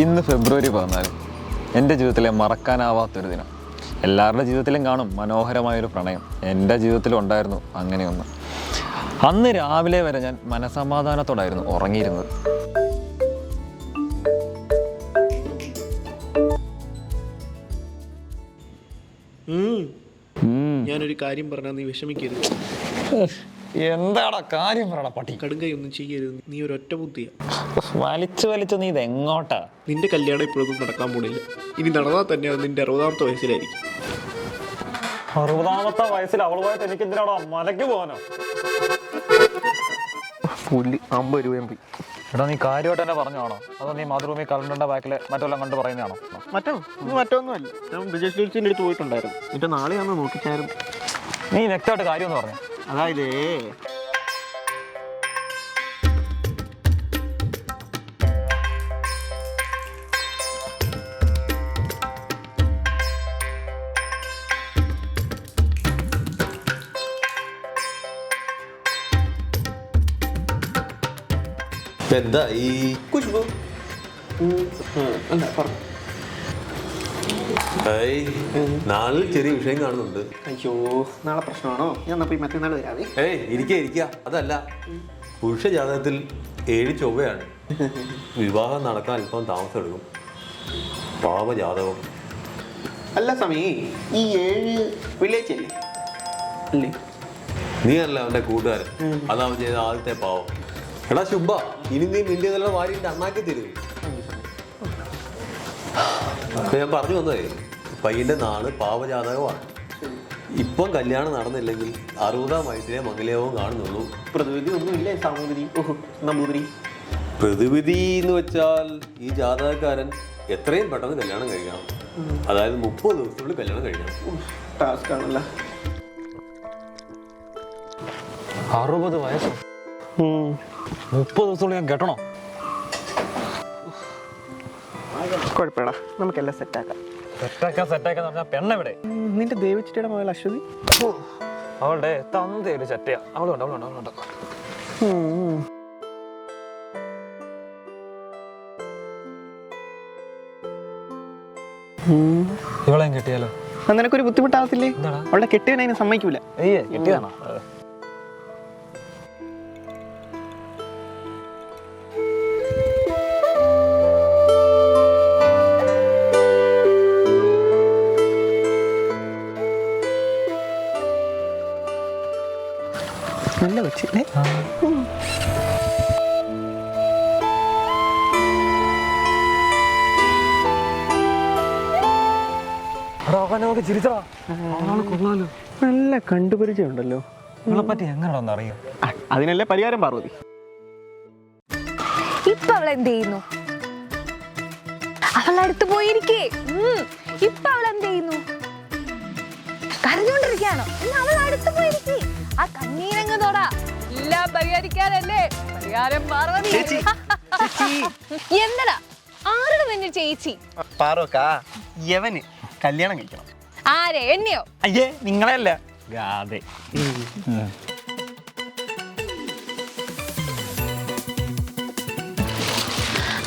ഇന്ന് ഫെബ്രുവരി 14, എൻ്റെ ജീവിതത്തിലെ മറക്കാനാവാത്തൊരു ദിനം. എല്ലാവരുടെ ജീവിതത്തിലും കാണും മനോഹരമായൊരു പ്രണയം. എൻ്റെ ജീവിതത്തിലും ഉണ്ടായിരുന്നു അങ്ങനെയൊന്ന്. അന്ന് രാവിലെ വരെ ഞാൻ മനസമാധാനത്തോടായിരുന്നു ഉറങ്ങിയിരുന്നത്. ഞാനൊരു കാര്യം പറഞ്ഞാൽ നീ വിഷമിക്കരുത്. എന്താടാ കാര്യം പറയണ പട്ടി? കടുങ്കൈ ഒന്നും ചെയ്യരുത്. നീ ഒരു ഒറ്റ ബുദ്ധിയാ. വലിച്ചു നീ ഇതെങ്ങോട്ടാ? നിന്റെ കല്യാണം ഇപ്പോഴൊന്നും നടക്കാൻ പോണില്ല. ഇനി നടന്നാൽ തന്നെ അത് നിന്റെ 60ാമത്തെ വയസ്സിലായിരിക്കും. 60ാമത്തെ വയസ്സിൽ അവളുമായിട്ട് എനിക്ക് എന്തിനാണോ മലയ്ക്ക് പോകാനോ? 50 രൂപയും പോയി. എടാ നീ കാര്യമായിട്ട് തന്നെ പറഞ്ഞാണോ? അതോ നീ മാതൃഭൂമി കലണ്ടറിന്റെ ബാക്കിൽ മറ്റെല്ലാം കണ്ട് പറയുന്നതാണോ? മറ്റൊന്നുമല്ല. ഞാൻ ബ്രിജേഷിന്റെ അടുത്ത് പോയിട്ടുണ്ടായിരുന്നു. എന്നിട്ട് നാളെയാണെന്ന് നോക്കിച്ചായിരുന്നു. നീ വ്യക്തമായിട്ട് കാര്യം എന്ന് പറഞ്ഞു. അതായത് എന്താ ഈ കുഷ്ബു നാളിൽ ചെറിയ വിഷയം കാണുന്നുണ്ട്. അയ്യോ, നാളെ പ്രശ്നമാണോ? ഞാൻ പോയി മറ്റന്നാൾ വരാവേ. ഇരിക്ക അതല്ല, പുരുഷ ജാതകത്തിൽ 7 ചൊവ്വയാണ്. വിവാഹം നടക്കാൻ അല്പം താമസം എടുക്കും. പാപജാതകം. അല്ല സമീ, ഈ 7 വെള്ളിയാഴ്ച അല്ലേ? നീ അല്ല അവന്റെ കൂട്ടുകാരൻ. അതാവൻ ചെയ്ത ആദ്യത്തെ പാവം. എടാ ശുഭ, ഇനി നീ നിന്റെ നല്ല വാരിന്റെ അണ്ണാക്കി തരുവേ. ഞാൻ പറഞ്ഞു വന്നതേ, പയ്യന്റെ നാള് പാവജാതകമാണ്. ഇപ്പം കല്യാണം നടന്നില്ലെങ്കിൽ 60ാം വയസ്സിലെ മംഗലയോഗം കാണുന്നുള്ളൂ. പ്രതിവിധി ഒന്നുമില്ലേ? നമ്പൂതിരി പ്രതിവിധി എന്ന് വെച്ചാൽ ഈ ജാതകക്കാരൻ എത്രയും പെട്ടെന്ന് കല്യാണം കഴിക്കണം. അതായത് 30 ദിവസത്തിനുള്ളിൽ കല്യാണം കഴിക്കണം. ടാസ്ക് ആണല്ലോ. 60 വയസ്സോ? 30 ദിവസത്തോളം ഞാൻ കെട്ടണോ? കുഴപ്പമില്ല, നമുക്കെല്ലാം സെറ്റാക്കാം. സെറ്റാക്കാന്ന് പറഞ്ഞാൽ പെണ്ണെവിടെ? നിന്റെ ദേവിച്ചിയുടെ മകൾ അശ്വതി. അവളുടെ തന്തയൊരു ചെറ്റയാ. അവളുണ്ട്. ഇവളെയും കെട്ടിയാലോ? നിനക്കൊരു ബുദ്ധിമുട്ടാകത്തില്ലേ? അവളെ കെട്ടിയവൻ അതിനെ സമ്മതിക്കൂല. കെട്ടിയതാണോ? നല്ല വെച്ചില്ലേ? നല്ല കണ്ടുപരിചയം ഉണ്ടല്ലോ. പറ്റി എങ്ങനെയാണെന്ന് അറിയാം. അതിനല്ലേ പരിഹാരം പാർവതി. ഇപ്പൊ അവൾ എന്ത് ചെയ്യുന്നു? അവളടുത്ത് പോയിരിക്കേ. ഇപ്പൊ അവൾ എന്ത് ചെയ്യുന്നു? കരഞ്ഞോണ്ടിരിക്കുകയാണോ? അവൾ അടുത്ത് പോയിരിക്കേ. ആ കണ്ണീരങ്ങ് തൊടാ. ഇല്ല, പരിഹരിക്കാനല്ലേ പരിഹാരം പാർവതി. എന്തടാ ആരുടെ തന്നെ ചേച്ചി? പാർവക്കാ, യവന് കല്യാണം കഴിക്കണം. ആരെ? എന്നെയോ? അയ്യേ, നിങ്ങളെയല്ല. ഗാതെ.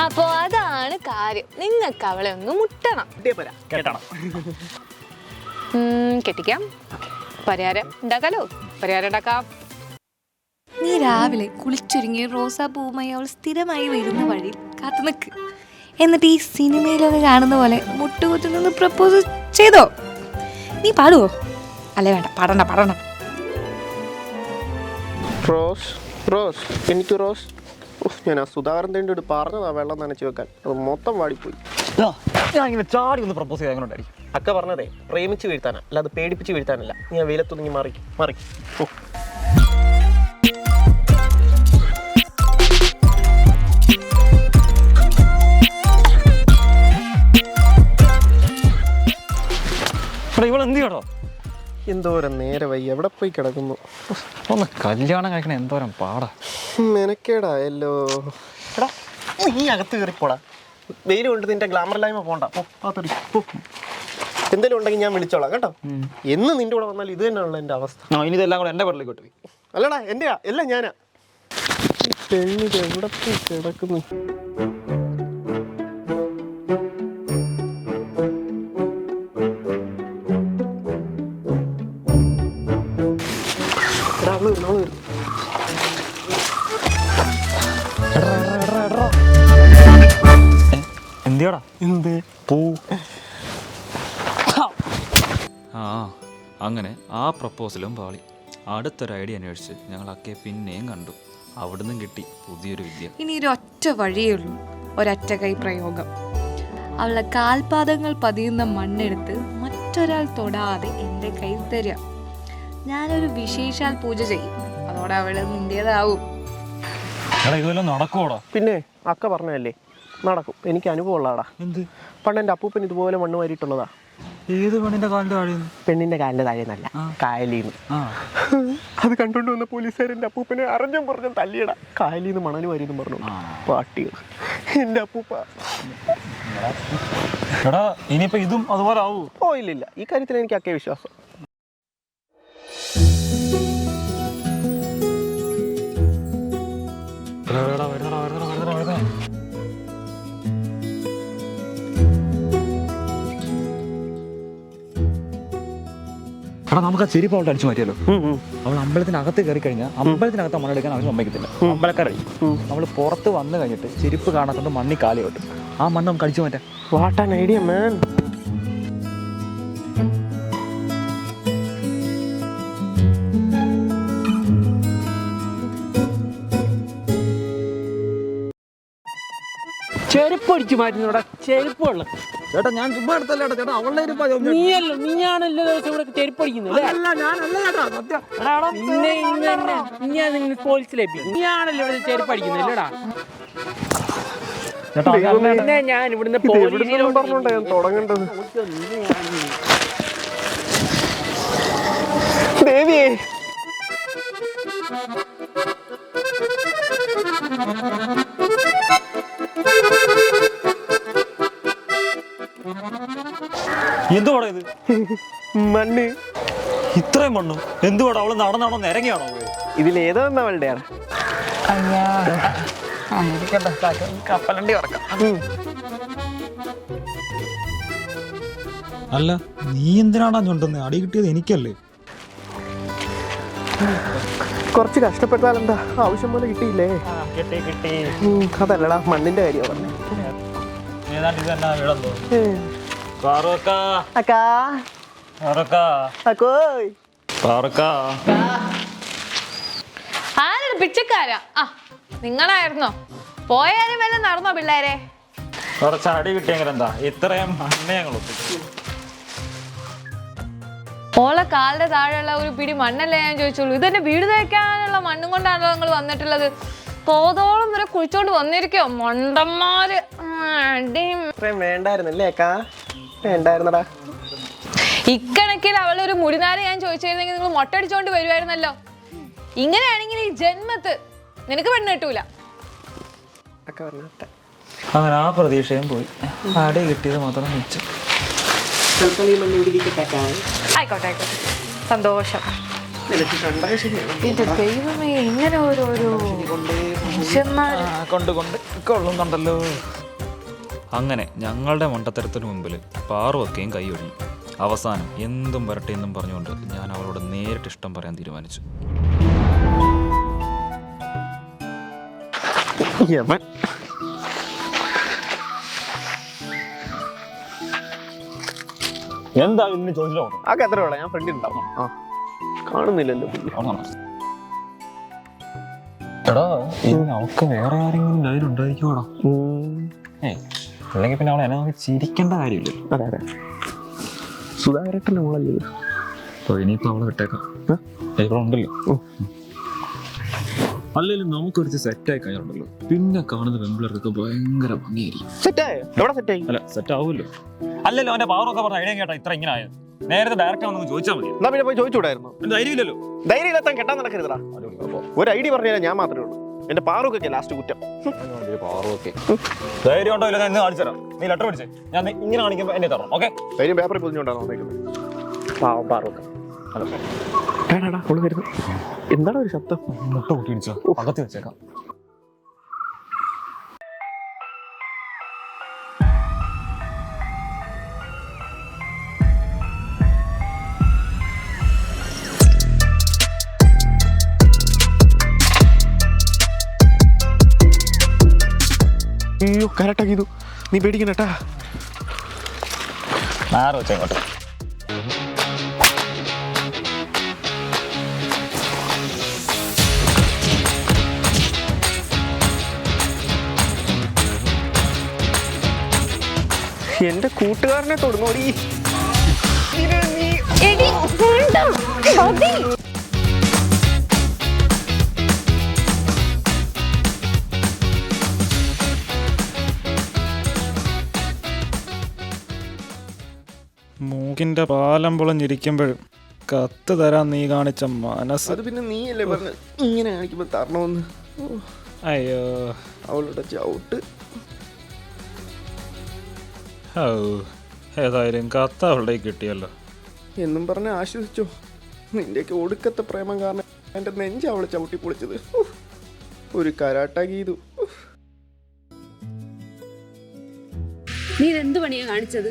അപ്പൊ അതാണ് കാര്യം. നിങ്ങൾക്ക് അവളെ ഒന്ന് മുട്ടണം. കേട്ടണം. കെട്ടിക്കാം. പരിഹാരം ഉണ്ടാക്കാലോ? പരിഹാരം ഉണ്ടാക്കാം. നീ രാവിലെ കുളിച്ചൊരുങ്ങി റോസാ പൂവുമായി അവൾ സ്ഥിരമായി വരുന്ന വഴിയിൽ കാത്തു നിൽക്ക്. എന്നിട്ട് ഈ സിനിമയിലൊക്കെ കാണുന്ന പോലെ മുട്ടുകുത്തുനിന്ന് പ്രപ്പോസ് ചെയ്തോ? നീ പാടുവോ? അല്ലേ വേണ്ട, പാടണ്ട. റോസ് റോസ് എനിക്ക് റോസ്. ഞാൻ ആ സുധാകരൻ്റെ അടുത്ത് പറഞ്ഞതാ വെള്ളം നനച്ച് വെക്കാൻ. അത് മൊത്തം വാടിപ്പോയി. ഞാൻ ഇങ്ങനെ ചാടി ഒന്ന് പ്രപ്പോസ് ചെയ്ത് എങ്ങനെയുണ്ടായിരിക്കും? അക്ക പറഞ്ഞതേ പ്രേമിച്ച് വീഴ്ത്താനാ, അല്ലാതെ പേടിപ്പിച്ച് വീഴ്ത്താനല്ല. നീ ആ വെയിലത്തൊന്നും മാറി. ഇവളെന്ത് ചെയ്യണോ? എന്തോരം നേരെ വയ്യ, എവിടെ പോയി കിടക്കുന്നു? ഒന്ന് കല്യാണം കഴിക്കണ എന്തോരം പാടാ. മെനക്കേടായല്ലോ. എടാ നീ അകത്ത് കയറിപ്പോടാ. വെയിൽ കൊണ്ട് നിന്റെ ഗ്ലാമറിലായ്മ പോണ്ട. എന്തെങ്കിലും ഉണ്ടെങ്കിൽ ഞാൻ വിളിച്ചോളാം കേട്ടോ. എന്ന് നിന്റെ കൂടെ വന്നാൽ ഇത് തന്നെയാണല്ലോ എൻ്റെ അവസ്ഥ. ഇനി ഇതെല്ലാം കൂടെ എൻ്റെ പേരിലേക്ക് വിട്ടു. അല്ലടാ, എൻ്റെയാ, എല്ലാം ഞാനാ. പെണ്ണിത് എവിടെ പോയി കിടക്കുന്നു? വരും. എന്തിയാടാ എന്ത് പൂ? ആ അങ്ങനെ ആ പ്രപ്പോസലും പാളി. അടുത്തൊരു ഐഡിയ അന്വേഷിച്ച് ഞങ്ങൾ അക്കയെ പിന്നെയും കണ്ടു. അവിടുന്ന് കിട്ടി പുതിയൊരു വിദ്യ. ഇനി ഒരൊറ്റ വഴിയേ ഉള്ളൂ, ഒരൊറ്റ കൈ പ്രയോഗം. അവളുടെ കാൽപാദങ്ങൾ പതിയുന്ന മണ്ണെടുത്ത് മറ്റൊരാൾ തൊടാതെ എൻ്റെ കയ്യിൽ തരിക. ഞാനൊരു വിശേഷാൽ പൂജ ചെയ്യും. അതോടെ അവള് നിന്റേതാവും. ഇതുവല്ലോ നടക്കുവോടാ? പിന്നെ അക്ക പറഞ്ഞതല്ലേ, നടക്കും. എനിക്ക് അനുഭവം ഉള്ളതാടാ. എന്ത്? പണ്ട് എൻ്റെ അപ്പൂപ്പൻ ഇതുപോലെ മണ്ണ് വാരിയിട്ടുള്ളതാ. ഏത് പെണ്ണിന്റെ കാലിന്റെ താഴെന്ന്? പെണ്ണിന്റെ കാലിന്റെ താഴെന്നല്ല, കായലീന്ന്. അത് കണ്ടുകൊണ്ട് വന്ന പോലീസുകാരൻ്റെ അപ്പൂപ്പനെ അറിഞ്ഞും പറഞ്ഞും തല്ലിയടാ. കായലീന്ന് മണല് വാരിയെന്നും പറഞ്ഞു പാട്ടികൾ. എൻ്റെ അപ്പൂപ്പ എടാ ഇനിയിപ്പോ ഇതും അതുപോലെ ആവൂ? ഓ ഇല്ലില്ല, ഈ കാര്യത്തിൽ എനിക്ക് അക്കേ വിശ്വാസം. എടാ നമുക്ക് ആ ചെരിപ്പ് അവളുടെ അടിച്ചു മാറ്റിയല്ലോ. അവൾ അമ്പലത്തിനകത്ത് കയറി കഴിഞ്ഞാൽ അമ്പലത്തിനകത്ത് മണ്ണെടുക്കാൻ അവർ സമ്മതിക്കത്തില്ല. അമ്പലക്കാരായി നമ്മൾ പുറത്ത് വന്നു കഴിഞ്ഞിട്ട് ചെരുപ്പ് കാണാത്തോണ്ട് മണ്ണി കാലി കിട്ടും. ആ മണ്ണ് നമുക്ക് അടിച്ചു മാറ്റാം. വാട്ട് ആൻ ഐഡിയ മാൻ. ചെരുപ്പ് അടിച്ചു മാറ്റുന്നോടാ, ചെരുപ്പ് വെള്ളം. ചേട്ടാ ഞാൻ ചുമ്മാ എടുത്തല്ലേ ചേട്ടാ, അവളുടെ നീയാണല്ലോ ദിവസം ഇവിടെ ചെരുപ്പ് അടിക്കുന്നത്. നീയാണല്ലോ ഇവിടെ ചെരുപ്പ് അടിക്കുന്നത് അല്ലേടാ. ഞാൻ ഇവിടുന്ന് പറഞ്ഞോണ്ടാ ഞാൻ തുടങ്ങേണ്ടത്. ദേവിയേ, എന്തുവാടാ ഇത്? മണ്ണ്. ഇത്രയും മണ്ണു എന്തുവാടാ? അവള് നടന്നാണോ നിരങ്ങിയാണോ? ഇതിലേതോ അവളുടെയാണ്. കപ്പലണ്ടി പറക്കാം. അല്ല നീ എന്തിനാടാ ഞൊണ്ടുന്നത്? അടി കിട്ടിയത് എനിക്കല്ലേ? കുറച്ച് കഷ്ടപ്പെട്ടാൽ എന്താ, ആവശ്യം പോലെ കിട്ടിയില്ലേ? കിട്ടി. അതല്ലടാ, മണ്ണിന്റെ കാര്യമാണ് പറഞ്ഞത്. ഏതാണ്ട് ഇത് തന്നെ വീടല്ലോ. ആരൊരു പിച്ചക്കാരാ? ആ നിങ്ങളായിരുന്നോ? പോയാലും വല്ല നടന്നോ പിള്ളേരെ? കുറച്ച് അടി കിട്ടിയെങ്കിൽ എന്താ, ഇത്രയും മണ്ണ ഞങ്ങൾ ഓളെ കാലിന്റെ താഴെയുള്ള ഒരു പിടി മണ്ണല്ലേ ഞാൻ ചോദിച്ചോളൂ. ഇതെന്നെ വീട് തേക്കാനുള്ള മണ്ണും കൊണ്ടാണല്ലോ നിങ്ങൾ വന്നിട്ടുള്ളത്. തോതോളം വരെ കുഴിച്ചോണ്ട് വന്നിരിക്കോ മണ്ടന്മാര്. വേണ്ടായിരുന്നല്ലേ അക്കാ? വേണ്ടായിരുന്നടാ. ഇക്കണക്കിൽ അവളൊരു മുടിനാര് ഞാൻ ചോദിച്ചിരുന്നെങ്കിൽ നിങ്ങൾ മൊട്ടടിച്ചോണ്ട് വരുമായിരുന്നല്ലോ. ഇങ്ങനെയാണെങ്കിൽ ഈ ജന്മത്ത് നിനക്ക് പെണ്ണ് കിട്ടൂല. അങ്ങനെ ആ പ്രതീക്ഷയും പോയി. അടി കിട്ടിയത് മാത്രം മിച്ചം. ആയിക്കോട്ടെ സന്തോഷം. ദൈവമേ, ഇങ്ങനെ ഓരോരോ മനുഷ്യന്മാര് കൊള്ളുന്നുണ്ടല്ലോ. അങ്ങനെ ഞങ്ങളുടെ മണ്ടത്തരത്തിന് മുമ്പിൽ പാറുവൊക്കെയും കൈയൊഴിഞ്ഞു. അവസാനം എന്തും വരട്ടെ എന്നും പറഞ്ഞുകൊണ്ട് ഞാൻ അവളോട് നേരിട്ട് ഇഷ്ടം പറയാൻ തീരുമാനിച്ചു. എന്താ ഇന്ന് ചോദിച്ചോ? ആക്കെ എത്ര വേണം? ഞാൻ ഫ്രണ്ടിൽ ഉണ്ടാവും. കാണുന്നില്ലല്ലോ. എടാ അവൾക്ക് വേറെ ആരെങ്കിലും ധൈര്യം ഉണ്ടായിരിക്കുവാടാ. അല്ലെങ്കിൽ പിന്നെ അവളെ എന്നെ നോക്കി ചിരിക്കേണ്ട കാര്യമില്ല. അതെ അതെ, സുധാകരട്ടൻ്റെ മോളല്ലേ? ഇനിയിപ്പോ അവളെ വിട്ടേക്കാം. ഉണ്ടല്ലോ. അല്ലെങ്കിലും നമുക്കൊരു സെറ്റായി കഴിഞ്ഞുണ്ടല്ലോ, പിന്നെ കാണുന്ന പെമ്പിളർക്ക് ഭയങ്കര ഭംഗിയായിരിക്കും. അല്ല സെറ്റ് ആവുമല്ലോ. അല്ലല്ലോ അവന്റെ പവറൊക്കെ പറഞ്ഞ ഐഡിയ കേട്ടാ ഇത്ര ഇങ്ങനെ ആയത്. നേരത്തെ ഡയറക്റ്റ് ആണെന്ന് ചോദിച്ചാൽ മതി. എന്നാ പിന്നെ പോയി ചോദിച്ചുകൂടായിരുന്നു? ധൈര്യമില്ലല്ലോ. ധൈര്യമില്ലാത്ത കെട്ടാൻ നടക്കരുതാ. ഒരു ഐഡിയ പറഞ്ഞാൽ ഞാൻ മാത്രമേ ഉള്ളൂ. എന്റെ പാറൊക്കെ ലാസ്റ്റ് കുറ്റം. ധൈര്യം ഉണ്ടോ ഇല്ല ഞാൻ കാണിച്ചു തരാം. നീ ലെറ്റർ പിടിച്ചേ, ഞാൻ ഇങ്ങനെ കാണിക്കുമ്പോൾ എന്നെ തരണം. ഓക്കെ? ധൈര്യം പേപ്പറിൽ പൊതിഞ്ഞുകൊണ്ടാണ് വന്നേക്കുന്നത്. പാവം പാറൊക്കെ. എന്താണ് ഒരു ശബ്ദം? മുട്ട കൂട്ടി ഇടിച്ചോ? അകത്ത് വെച്ചേക്കാം. അയ്യോ കരട്ടാ ഗീതു, നീ പേടിക്കണട്ടാ. ആരോ വെച്ചോട്ടെ. എന്റെ കൂട്ടുകാരനെ തൊടുന്നോടി. എടി വേണ്ട മതി. മൂക്കിന്റെ പാലം പൊളഞ്ഞിരിക്കുമ്പോഴും കത്ത് തരാൻ നീ കാണിച്ച മനസ്സ്. അത് പിന്നെ നീയല്ലേ പറഞ്ഞ ഇങ്ങനെ കാണിക്കുമ്പോ തരണമെന്ന്. അയ്യോ അവളുടെ ചവിട്ട്. ഓ ഏതായാലും കത്ത് അവളുടെ കിട്ടിയല്ലോ എന്നും പറഞ്ഞ് ആശ്വസിച്ചോ. നിന്റെയൊക്കെ ഒടുക്കത്തെ പ്രേമം കാരണം എന്റെ നെഞ്ച് അവളെ ചവിട്ടി പൊളിച്ചത്. ഒരു കരാട്ട ഗീതു. നീ എന്ത് പണിയാ കാണിച്ചത്?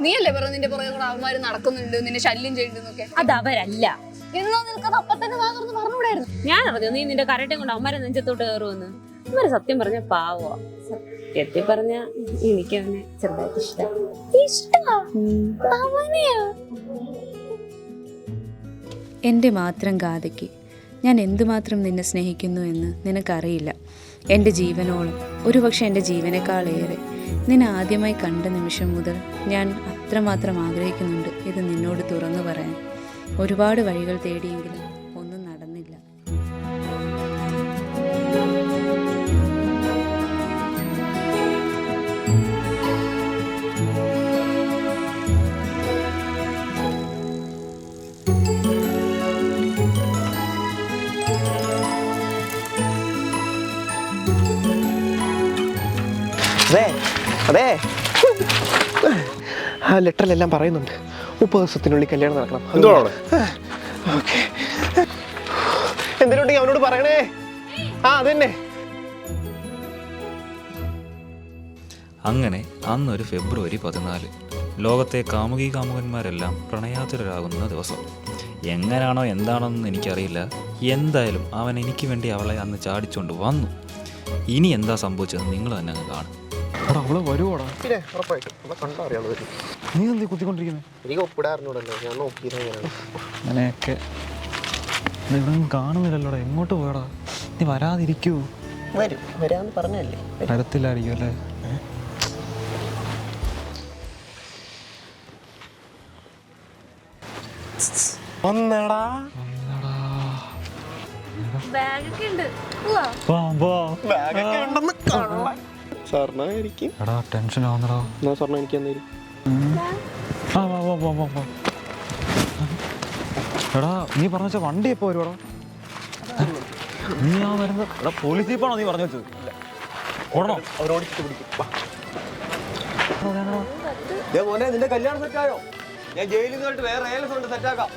നീയല്ലേ പറഞ്ഞു നിന്റെ പുറകെ കൂടെ അവന്മാര് നടക്കുന്നുണ്ട്, നിന്നെ ശല്യം ചെയ്യുന്നൊക്കെ. അത് അവരല്ല. എന്നാ നിനക്കത് അപ്പൊ തന്നെ തുറന്ന് പറഞ്ഞുകൂടായിരുന്നു? ഞാൻ അറിഞ്ഞു നീ നിന്റെ കരട്ടെ കൊണ്ട് അവന്മാരെ നെഞ്ചത്തോട്ട് കയറുമെന്ന്. അവര് സത്യം പറഞ്ഞ പാവോ. സത്യത്തിൽ പറഞ്ഞ എനിക്ക് അവനെ ചെറുതായിട്ട് എൻ്റെ മാത്രം ഗാഥയ്ക്ക് ഞാൻ എന്തുമാത്രം നിന്നെ സ്നേഹിക്കുന്നു എന്ന് നിനക്കറിയില്ല. എൻ്റെ ജീവനോളം, ഒരുപക്ഷെ എൻ്റെ ജീവനേക്കാളേറെ നിന്നെ ആദ്യമായി കണ്ട നിമിഷം മുതൽ ഞാൻ അത്രമാത്രം ആഗ്രഹിക്കുന്നുണ്ട് ഇത് നിന്നോട് തുറന്നു പറയാൻ. ഒരുപാട് വഴികൾ തേടിയെങ്കിലും ഒന്നും നടന്നില്ല. അതെ ആ ലെറ്ററിലെല്ലാം പറയുന്നുണ്ട് 30 ദിവസത്തിനുള്ളിൽ കല്യാണം നടക്കണം. ഓക്കെ എന്തിനുണ്ടെങ്കിൽ അവനോട് പറയണേ. ആ അതന്നെ. അങ്ങനെ അന്നൊരു ഫെബ്രുവരി 14 ലോകത്തെ കാമുകി കാമുകന്മാരെല്ലാം പ്രണയാതുരരാകുന്ന ദിവസം. എങ്ങനെയാണോ എന്താണോന്ന് എനിക്കറിയില്ല. എന്തായാലും അവൻ എനിക്ക് വേണ്ടി അവളെ അന്ന് ചാടിച്ചോണ്ട് വന്നു. ഇനി എന്താ സംഭവിച്ചത് നിങ്ങൾ തന്നെ അങ്ങ് കാണും. അവള് വരുവോടാ? പിന്നെ ഉറപ്പായിട്ടും അവളെ കണ്ടാ അറിയാള് വരും. നീ എന്തി കുത്തിക്കൊണ്ടിരിക്കുന്നത്? എനിക്ക് ഒപ്പിടാറിനോടല്ലോ, ഞാൻ നോക്കിയത് അങ്ങനെയൊക്കെ ഇവിടെ കാണുന്നില്ലല്ലോടാ. എങ്ങോട്ട് പോയടാ? നീ വരാതിരിക്കൂ. വരും, വരാന്ന് പറഞ്ഞല്ലേ. വരത്തില്ലായിരിക്കും അല്ലേ? വന്നടാ. ബാഗൊക്കെ ഉണ്ട്. ബാഗൊക്കെ ഉണ്ടെന്ന് കാണാൻ. സ്വർണ്ണമായിരിക്കും. എടാ ടെൻഷൻ ആവുന്നടാ. എന്നാ സ്വർണ്ണം എനിക്ക് തന്നേരും. എടാ നീ പറഞ്ഞ വെച്ചാൽ വണ്ടി എപ്പോ വരുവാടാ? നീ ആ വരുന്നത് എടാ പോലീസ് ജീപ്പാണോ നീ പറഞ്ഞു വെച്ചത്? ഓടണോ? അവരോടിച്ചിട്ട് പിടിക്കും. മോനെ നിന്റെ കല്യാണം സെറ്റായോ? ഞാൻ ജയിലിൽ നിന്നിട്ട് വേറെ ഏലസുണ്ട് സെറ്റാക്കാം.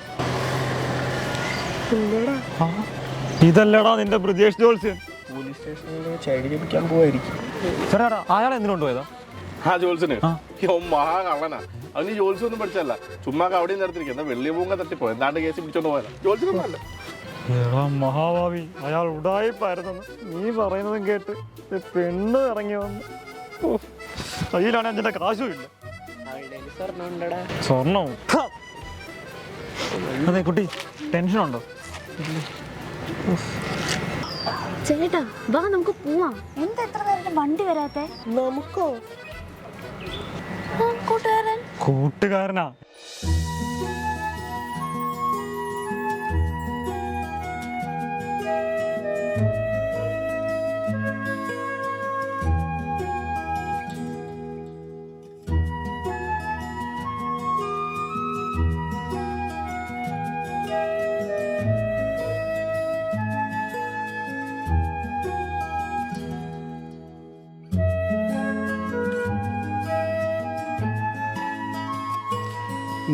ഇതല്ലടാ നിന്റെ ബ്രിജേഷ് ജോത്സ്യൻ. പോലീസ് സ്റ്റേഷനിൽ ചൈൽഡ് ജപിക്കാൻ പോവായിരിക്കും. ചേട്ടാ അയാളെ എന്തിനു പോയതാ? ആ ജോത്സ്യന് മഹാ കള്ളനാ. അവന് ജോത്സ്യം ഒന്നും പഠിച്ചല്ല, ചുമ്മാ അവിടെ നടത്തിരിക്കും. എന്നാ വെള്ളി പൂങ്ക തട്ടിപ്പോ എന്താണ്ട് കേസ് പിടിച്ചോണ്ട് പോയതാ. ജോത്സ്യനൊന്നുമല്ല. മഹാഭാവി അയാൾ ഉടായിപ്പായിരുന്നെന്ന് നീ പറയുന്നതും കേട്ട് പെണ്ണ് ഇറങ്ങി വന്നു. കയ്യിലാണ് എന്റെ കാശും ഇല്ല. സ്വർണ്ണവും. അതെ കുട്ടി ടെൻഷനുണ്ടോ? ചേട്ടാ വാ നമുക്ക് പോവാം. എന്താ എത്ര നേരം വണ്ടി വരാത്തെ? നമുക്കോ? കൂട്ടുകാരനാ.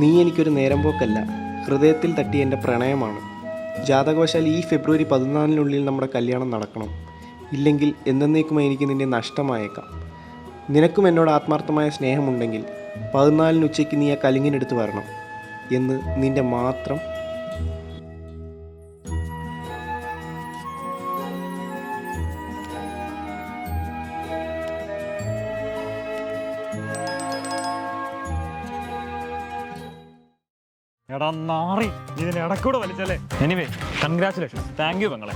നീ എനിക്കൊരു നേരം പോക്കല്ല, ഹൃദയത്തിൽ തട്ടിയ എൻ്റെ പ്രണയമാണ്. ജാതകവശാൽ ഈ ഫെബ്രുവരി 14 നമ്മുടെ കല്യാണം നടക്കണം. ഇല്ലെങ്കിൽ എന്നേക്കുമായി എനിക്ക് നിന്നെ നഷ്ടമായേക്കാം. നിനക്കും എന്നോട് ആത്മാർത്ഥമായ സ്നേഹമുണ്ടെങ്കിൽ 14 ഉച്ചയ്ക്ക് നീ ആ കലിങ്ങിനെടുത്ത് വരണം എന്ന് നിൻ്റെ മാത്രം. എടാ നാറി, ഇതിന് ഇടക്കൂടെ വലിച്ചല്ലേ. എനിവേ കൺഗ്രാറ്റുലേഷൻ, താങ്ക് യു പെങ്ങളെ.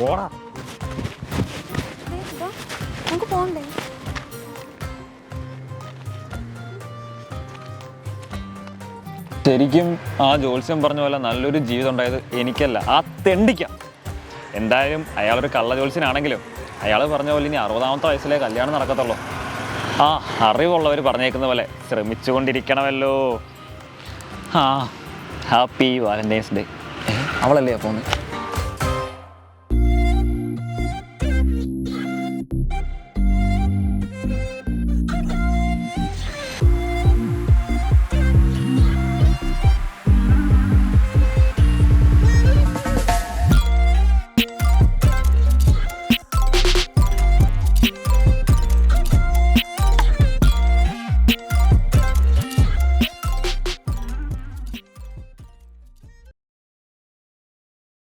ഓടാ. നമുക്ക് പോണ്ടേ? ശരിക്കും ആ ജോത്സ്യം പറഞ്ഞ പോലെ നല്ലൊരു ജീവിതം ഉണ്ടായത് എനിക്കല്ല, ആ തെണ്ടിക്കാം. എന്തായാലും അയാളൊരു കള്ള ജോത്സ്യനാണെങ്കിലും അയാൾ പറഞ്ഞ പോലെ ഇനി 60ാമത്തെ വയസ്സിലെ കല്യാണം നടക്കത്തുള്ളൂ. ആ അറിവുള്ളവർ പറഞ്ഞേക്കുന്ന പോലെ ശ്രമിച്ചുകൊണ്ടിരിക്കണമല്ലോ. ആ ഹാപ്പി വാലന്റൈൻസ് ഡേ. അവളല്ലേ പോകുന്നത്?